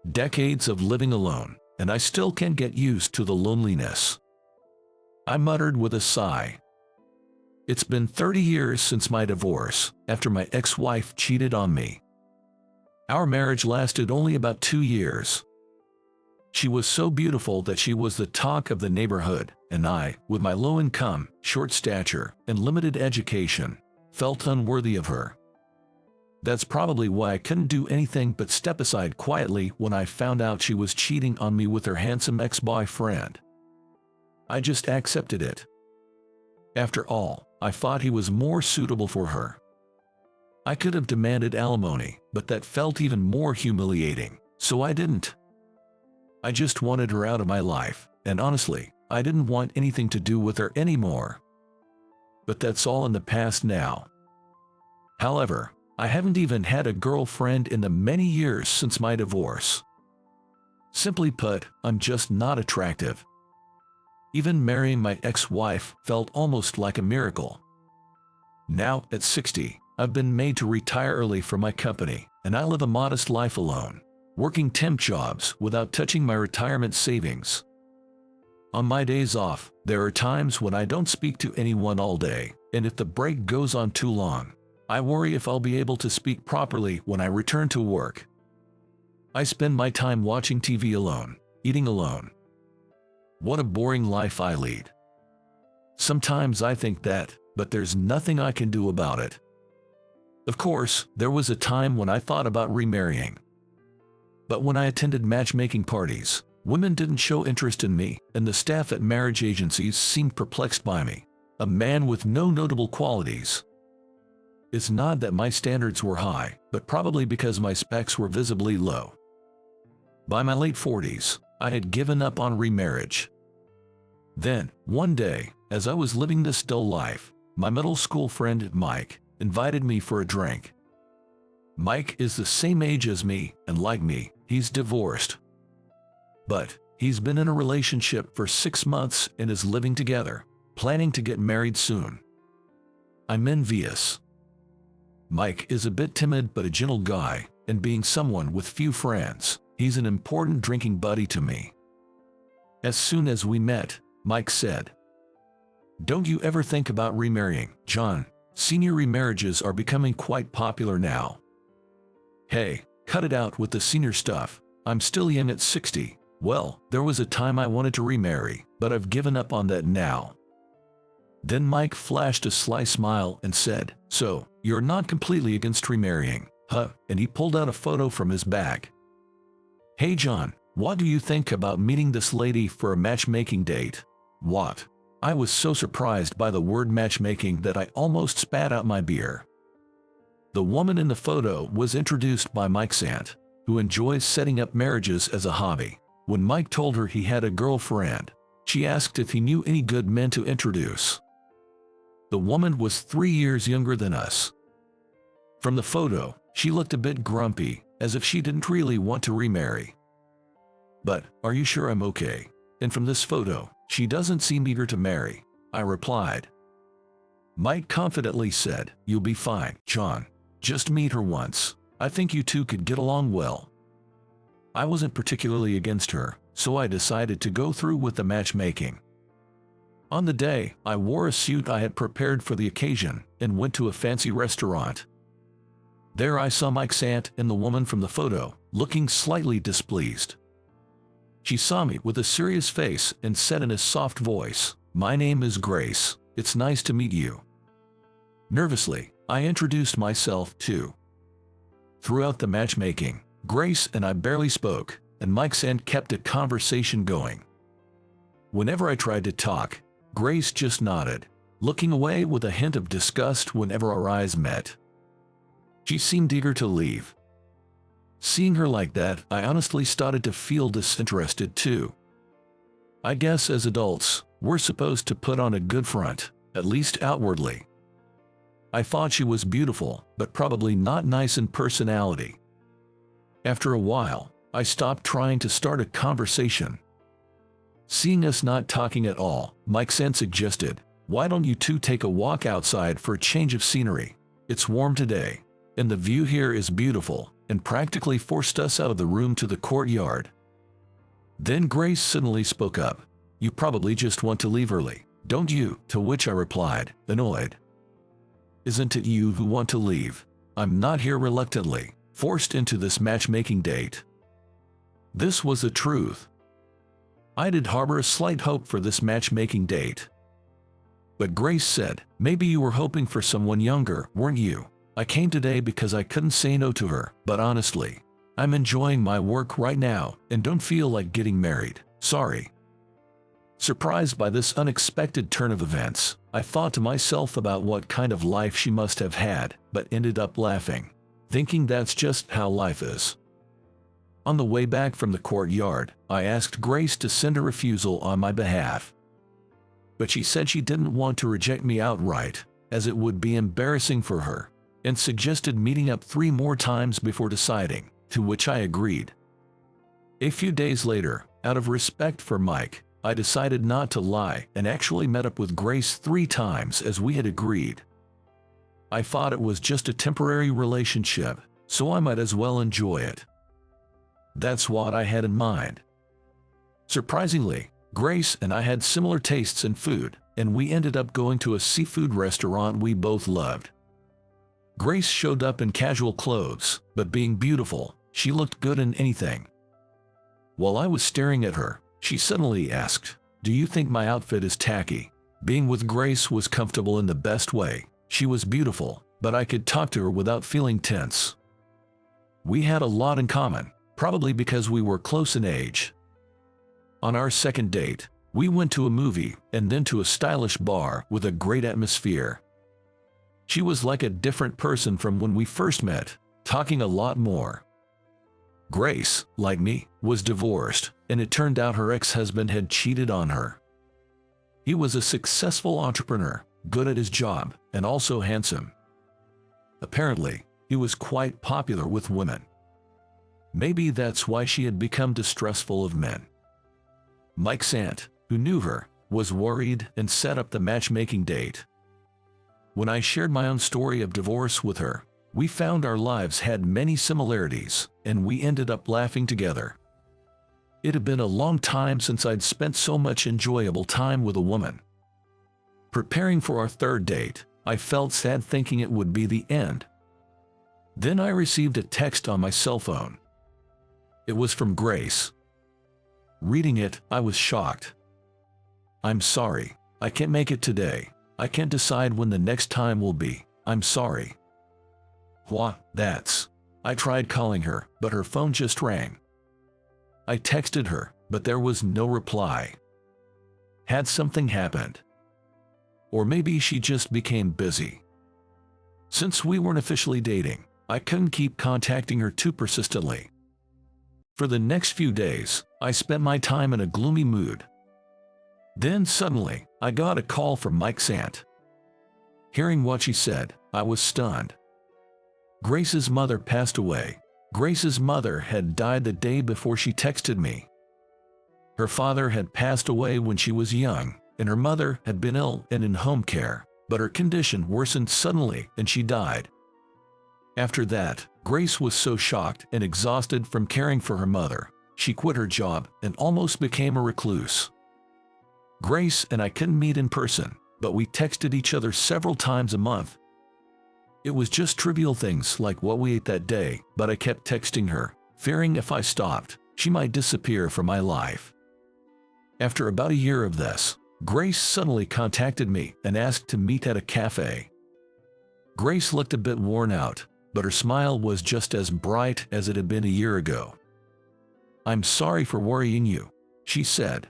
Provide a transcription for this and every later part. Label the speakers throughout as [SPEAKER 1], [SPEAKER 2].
[SPEAKER 1] Decades of living alone, and I still can't get used to the loneliness. I muttered with a sigh. It's been 30 years since my divorce, after my ex-wife cheated on me. Our marriage lasted only about 2 years. She was so beautiful that she was the talk of the neighborhood, and I, with my low income, short stature, and limited education, felt unworthy of her. That's probably why I couldn't do anything but step aside quietly when I found out she was cheating on me with her handsome ex-boyfriend. I just accepted it. After all, I thought he was more suitable for her. I could have demanded alimony, but that felt even more humiliating, so I didn't. I just wanted her out of my life, and honestly, I didn't want anything to do with her anymore. But that's all in the past now. However, I haven't even had a girlfriend in the many years since my divorce. Simply put, I'm just not attractive. Even marrying my ex-wife felt almost like a miracle. Now, at 60, I've been made to retire early from my company, and I live a modest life alone, working temp jobs without touching my retirement savings. On my days off, there are times when I don't speak to anyone all day, and if the break goes on too long, I worry if I'll be able to speak properly when I return to work. I spend my time watching TV alone, eating alone. What a boring life I lead. Sometimes I think that, but there's nothing I can do about it. Of course, there was a time when I thought about remarrying. But when I attended matchmaking parties, women didn't show interest in me, and the staff at marriage agencies seemed perplexed by me, a man with no notable qualities. It's not that my standards were high, but probably because my specs were visibly low. By my late 40s, I had given up on remarriage. Then, one day, as I was living this dull life, my middle school friend Mike invited me for a drink. Mike is the same age as me, and like me, he's divorced. But he's been in a relationship for 6 months and is living together, planning to get married soon. I'm envious. Mike is a bit timid but a gentle guy, and being someone with few friends, he's an important drinking buddy to me. As soon as we met, Mike said, "Don't you ever think about remarrying, John? Senior remarriages are becoming quite popular now." Hey, cut it out with the senior stuff. I'm still young at 60. Well, there was a time I wanted to remarry, but I've given up on that now. Then Mike flashed a sly smile and said, "So, you're not completely against remarrying, huh?" And he pulled out a photo from his bag. "Hey John, what do you think about meeting this lady for a matchmaking date?" What? I was so surprised by the word matchmaking that I almost spat out my beer. The woman in the photo was introduced by Mike's aunt, who enjoys setting up marriages as a hobby. When Mike told her he had a girlfriend, she asked if he knew any good men to introduce. The woman was 3 years younger than us. From the photo, she looked a bit grumpy, as if she didn't really want to remarry. "But, are you sure I'm okay? And from this photo, she doesn't seem eager to marry," I replied. Mike confidently said, "You'll be fine, John. Just meet her once. I think you two could get along well." I wasn't particularly against her, so I decided to go through with the matchmaking. On the day, I wore a suit I had prepared for the occasion and went to a fancy restaurant. There I saw Mike's aunt and the woman from the photo, looking slightly displeased. She saw me with a serious face and said in a soft voice, "My name is Grace. It's nice to meet you." Nervously, I introduced myself too. Throughout the matchmaking, Grace and I barely spoke, and Mike's aunt kept a conversation going. Whenever I tried to talk, Grace just nodded, looking away with a hint of disgust whenever our eyes met. She seemed eager to leave. Seeing her like that, I honestly started to feel disinterested too. I guess as adults, we're supposed to put on a good front, at least outwardly. I thought she was beautiful, but probably not nice in personality. After a while, I stopped trying to start a conversation. Seeing us not talking at all, Mike's aunt suggested, "Why don't you two take a walk outside for a change of scenery? It's warm today, and the view here is beautiful, and practically forced us out of the room to the courtyard. Then Grace suddenly spoke up. "You probably just want to leave early, don't you?" To which I replied, annoyed. "Isn't it you who want to leave? I'm not here reluctantly, forced into this matchmaking date." This was the truth. I did harbor a slight hope for this matchmaking date. But Grace said, "Maybe you were hoping for someone younger, weren't you?" I came today because I couldn't say no to her, but honestly, I'm enjoying my work right now and don't feel like getting married. Sorry. Surprised by this unexpected turn of events, I thought to myself about what kind of life she must have had, but ended up laughing, thinking that's just how life is. On the way back from the courtyard, I asked Grace to send a refusal on my behalf. But she said she didn't want to reject me outright, as it would be embarrassing for her, and suggested meeting up 3 more times before deciding, to which I agreed. A few days later, out of respect for Mike, I decided not to lie and actually met up with Grace 3 times as we had agreed. I thought it was just a temporary relationship, so I might as well enjoy it. That's what I had in mind. Surprisingly, Grace and I had similar tastes in food, and we ended up going to a seafood restaurant we both loved. Grace showed up in casual clothes, but being beautiful, she looked good in anything. While I was staring at her, she suddenly asked, "Do you think my outfit is tacky?" Being with Grace was comfortable in the best way. She was beautiful, but I could talk to her without feeling tense. We had a lot in common, probably because we were close in age. On our second date, we went to a movie and then to a stylish bar with a great atmosphere. She was like a different person from when we first met, talking a lot more. Grace, like me, was divorced, and it turned out her ex-husband had cheated on her. He was a successful entrepreneur, good at his job, and also handsome. Apparently, he was quite popular with women. Maybe that's why she had become distrustful of men. Mike's aunt, who knew her, was worried and set up the matchmaking date. When I shared my own story of divorce with her, we found our lives had many similarities, and we ended up laughing together. It had been a long time since I'd spent so much enjoyable time with a woman. Preparing for our third date, I felt sad thinking it would be the end. Then I received a text on my cell phone. It was from Grace. Reading it, I was shocked. "I'm sorry, I can't make it today. I can't decide when the next time will be. I'm sorry." What? That's. I tried calling her, but her phone just rang. I texted her, but there was no reply. Had something happened? Or maybe she just became busy. Since we weren't officially dating, I couldn't keep contacting her too persistently. For the next few days, I spent my time in a gloomy mood. Then suddenly, I got a call from Mike's aunt. Hearing what she said, I was stunned. Grace's mother passed away. Grace's mother had died the day before she texted me. Her father had passed away when she was young, and her mother had been ill and in home care, but her condition worsened suddenly and she died. After that, Grace was so shocked and exhausted from caring for her mother, she quit her job and almost became a recluse. Grace and I couldn't meet in person, but we texted each other several times a month. It was just trivial things like what we ate that day, but I kept texting her, fearing if I stopped, she might disappear from my life. After about a year of this, Grace suddenly contacted me and asked to meet at a cafe. Grace looked a bit worn out, but her smile was just as bright as it had been a year ago. "I'm sorry for worrying you," she said.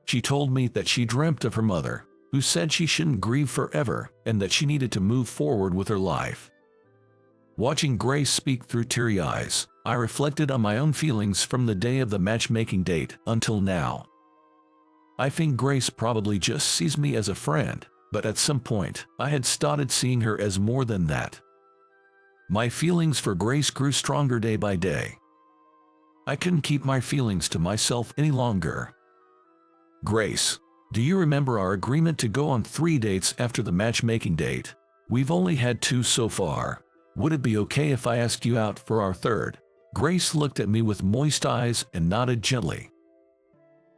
[SPEAKER 1] She told me that she dreamt of her mother, who said she shouldn't grieve forever and that she needed to move forward with her life. Watching Grace speak through teary eyes, I reflected on my own feelings from the day of the matchmaking date until now. I think Grace probably just sees me as a friend, but at some point, I had started seeing her as more than that. My feelings for Grace grew stronger day by day. I couldn't keep my feelings to myself any longer. "Grace, do you remember our agreement to go on 3 dates after the matchmaking date? We've only had 2 so far." Would it be okay if I asked you out for our third? Grace looked at me with moist eyes and nodded gently.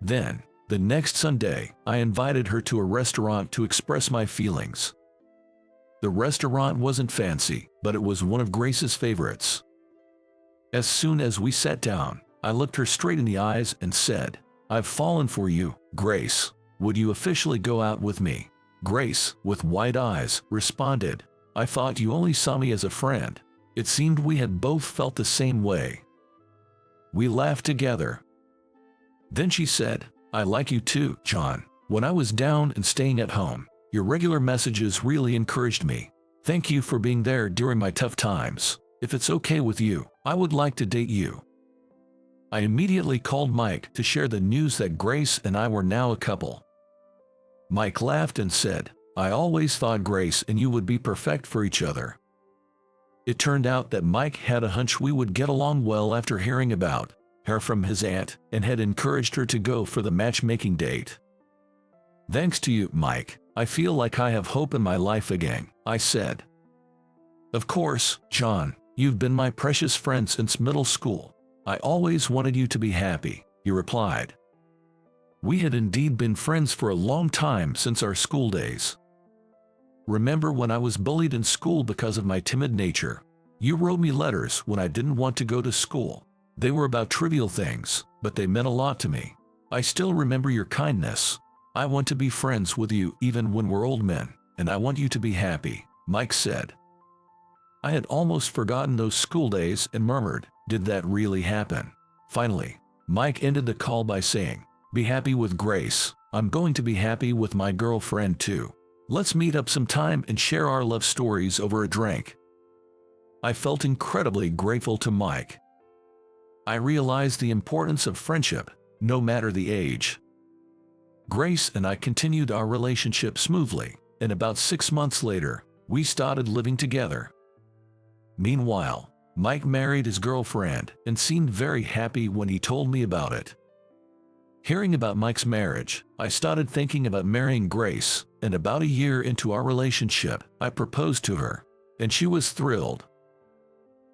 [SPEAKER 1] Then, the next Sunday, I invited her to a restaurant to express my feelings. The restaurant wasn't fancy, but it was one of Grace's favorites. As soon as we sat down, I looked her straight in the eyes and said, "I've fallen for you, Grace. Would you officially go out with me?" Grace, with wide eyes, responded, "I thought you only saw me as a friend." It seemed we had both felt the same way. We laughed together. Then she said, "I like you too, John. When I was down and staying at home, your regular messages really encouraged me. Thank you for being there during my tough times. If it's okay with you, I would like to date you." I immediately called Mike to share the news that Grace and I were now a couple. Mike laughed and said, "I always thought Grace and you would be perfect for each other." It turned out that Mike had a hunch we would get along well after hearing about her from his aunt and had encouraged her to go for the matchmaking date. "Thanks to you, Mike, I feel like I have hope in my life again," I said. "Of course, John, you've been my precious friend since middle school. I always wanted you to be happy," he replied. We had indeed been friends for a long time since our school days. "Remember when I was bullied in school because of my timid nature? You wrote me letters when I didn't want to go to school. They were about trivial things, but they meant a lot to me. I still remember your kindness. I want to be friends with you even when we're old men, and I want you to be happy," Mike said. I had almost forgotten those school days and murmured, "Did that really happen?" Finally, Mike ended the call by saying, "Be happy with Grace. I'm going to be happy with my girlfriend too. Let's meet up sometime and share our love stories over a drink." I felt incredibly grateful to Mike. I realized the importance of friendship, no matter the age. Grace and I continued our relationship smoothly, and about 6 months later, we started living together. Meanwhile, Mike married his girlfriend and seemed very happy when he told me about it. Hearing about Mike's marriage, I started thinking about marrying Grace, and about a year into our relationship, I proposed to her, and she was thrilled.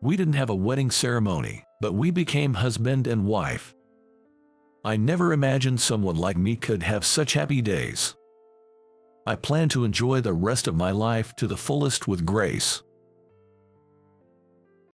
[SPEAKER 1] We didn't have a wedding ceremony, but we became husband and wife. I never imagined someone like me could have such happy days. I plan to enjoy the rest of my life to the fullest with Grace.